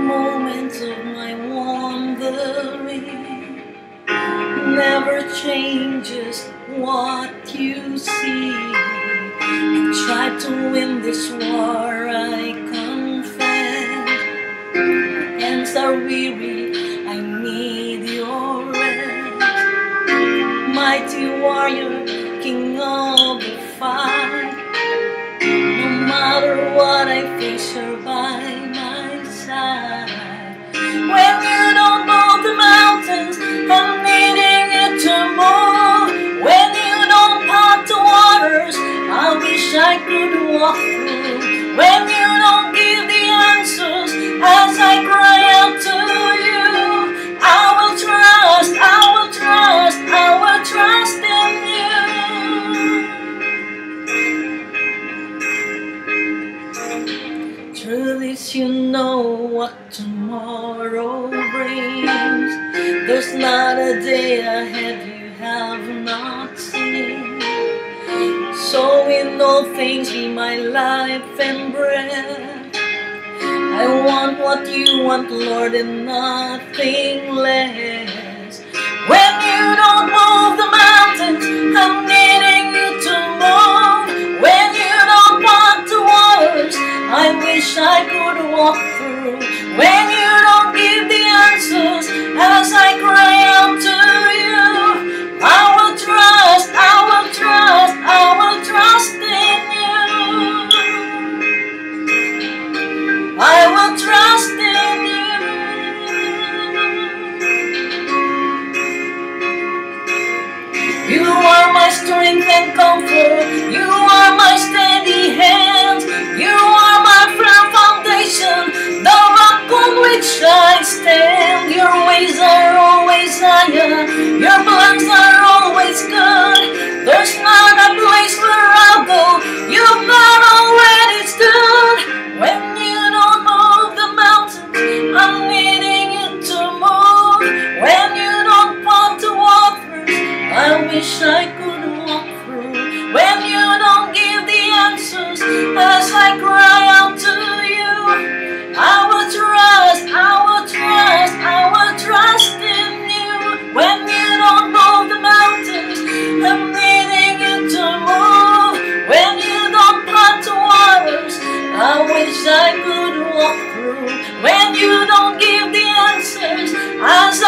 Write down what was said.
moments of my wandering never changes what you see. I tried to win this war, I confess. My hands are weary, I need your rest. Mighty warrior, king of the fight, no matter what I face, you're by my side. When you don't move the mountains, I'm needing you to move. When you don't part the waters, I wish I could walk through. When you don't give the answers as I cry out to you, I will trust, I will trust, I will trust in you. Truth is, you know what tomorrow brings. There's not a day ahead you have not seen. So in all things be my life and breath. I want what you want, Lord, and nothing less. When you don't move the mountains, I'm needing you to move. When you don't part the waters, I wish I could walk through. When you don't give the answers as I cry out to you, I will trust, I will trust, I will trust in you. I will trust in you. You are my strength and comfort. You are my steady hand. You are my firm foundation, the rock on which I stand. Your ways are always higher. Your plans are always good. There's not a place where I'll go you've not already stood. When you don't move the mountains, I'm needing you to move. When you don't part the waters, I wish I could walk through. When you don't give the answers as I cry out to you, I will trust, I will trust, I will trust in you. When you don't move the mountains, I'm needing you to move. When you don't part the waters, I wish I could walk through. When you don't give the answers as